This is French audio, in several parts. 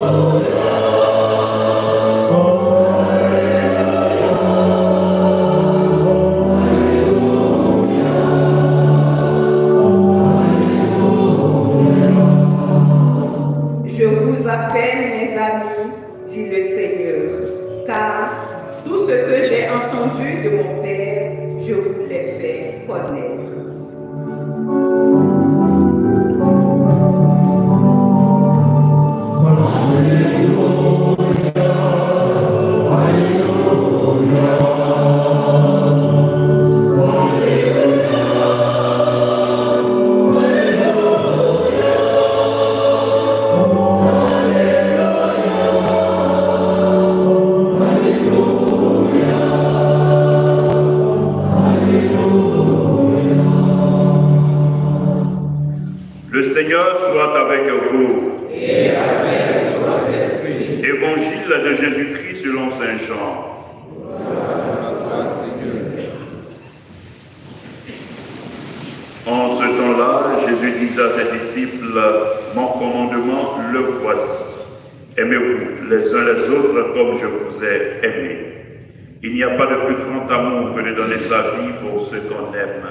Je vous appelle, mes amis, dit le Seigneur, car tout ce que j'ai entendu de mon Père, je vous l'ai fait connaître. Le Seigneur soit avec vous. Et avec votre esprit. Évangile de Jésus-Christ selon saint Jean. En ce temps-là, Jésus dit à ses disciples, « Mon commandement, le voici. Aimez-vous les uns les autres comme je vous ai aimés. Il n'y a pas de plus grand amour que de donner sa vie pour ceux qu'on aime.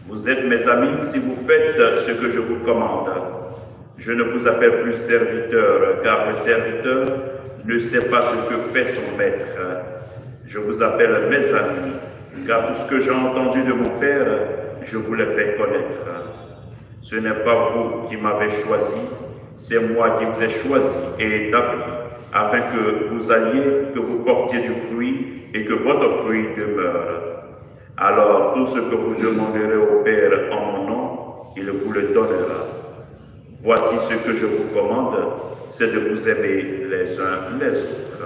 Vous êtes mes amis si vous faites ce que je vous commande. Je ne vous appelle plus serviteur, car le serviteur ne sait pas ce que fait son maître. Je vous appelle mes amis, car tout ce que j'ai entendu de mon Père, je vous l'ai fait connaître. Ce n'est pas vous qui m'avez choisi, c'est moi qui vous ai choisi et établi, afin que vous alliez, que vous portiez du fruit et que votre fruit demeure. Alors tout ce que vous demanderez au Père en mon nom, il vous le donnera. Voici ce que je vous commande, c'est de vous aimer les uns les autres.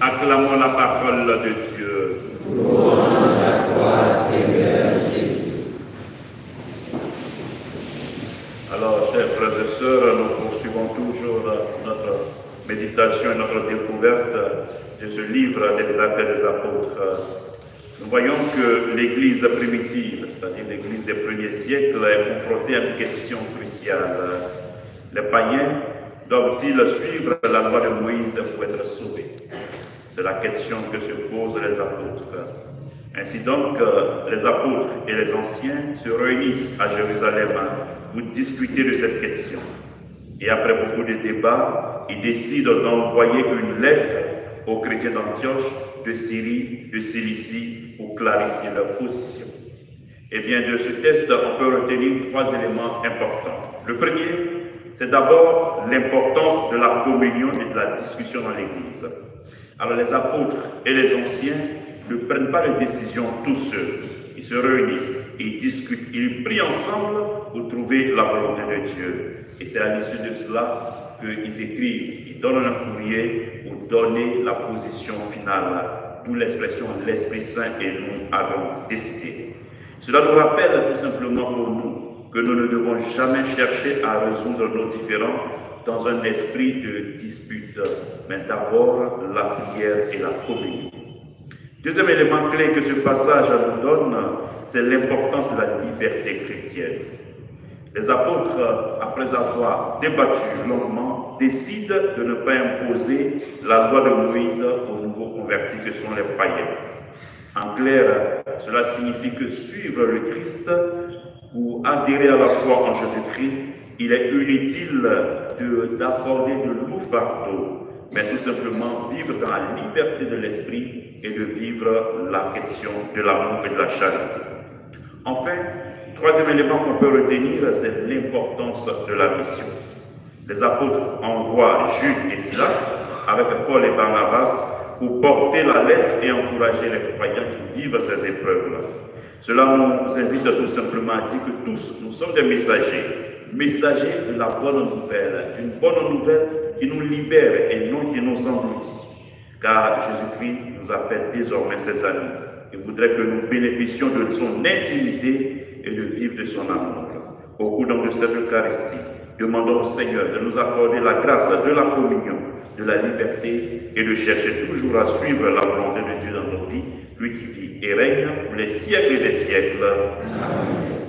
Acclamons la parole de Dieu. Louange à toi, Seigneur Jésus. Alors, chers frères et sœurs, nous poursuivons toujours notre méditation et notre découverte de ce livre des Actes des Apôtres. Nous voyons que l'Église primitive, c'est-à-dire l'Église des premiers siècles, est confrontée à une question cruciale. Les païens doivent-ils suivre la loi de Moïse pour être sauvés? C'est la question que se posent les apôtres. Ainsi donc, les apôtres et les anciens se réunissent à Jérusalem pour discuter de cette question. Et après beaucoup de débats, ils décident d'envoyer une lettre aux chrétiens d'Antioche, de Syrie, de Cilicie, pour clarifier leur position. Et bien, de ce texte, on peut retenir trois éléments importants. Le premier, c'est d'abord l'importance de la communion et de la discussion dans l'Église. Alors, les apôtres et les anciens ne prennent pas les décisions tous seuls. Ils se réunissent, ils discutent, ils prient ensemble pour trouver la volonté de Dieu. Et c'est à l'issue de cela qu'ils écrivent, ils donnent un courrier pour donner la position finale, d'où l'expression « l'Esprit Saint et nous avons décidé ». Cela nous rappelle tout simplement pour nous que nous ne devons jamais chercher à résoudre nos différends dans un esprit de dispute, mais d'abord la prière et la communion. Deuxième élément clé que ce passage nous donne, c'est l'importance de la liberté chrétienne. Les apôtres, après avoir débattu longuement, décident de ne pas imposer la loi de Moïse aux nouveaux convertis que sont les païens. En clair, cela signifie que suivre le Christ ou adhérer à la foi en Jésus-Christ, il est inutile d'accorder de lourds fardeaux, mais tout simplement vivre dans la liberté de l'esprit et de vivre la question de l'amour et de la charité. Enfin, troisième élément qu'on peut retenir, c'est l'importance de la mission. Les apôtres envoient Jude et Silas avec Paul et Barnabas pour porter la lettre et encourager les croyants qui vivent ces épreuves-là. Cela nous invite tout simplement à dire que tous, nous sommes des messagers de la bonne nouvelle, d'une bonne nouvelle qui nous libère et non qui nous engloutit. Car Jésus-Christ nous appelle désormais ses amis. Il voudrait que nous bénéficions de son intimité et de vivre de son amour. Au cours donc de cette Eucharistie, demandons au Seigneur de nous accorder la grâce de la communion, de la liberté et de chercher toujours à suivre la volonté de Dieu dans nos vies, lui qui vit et règne pour les siècles et des siècles. Amen.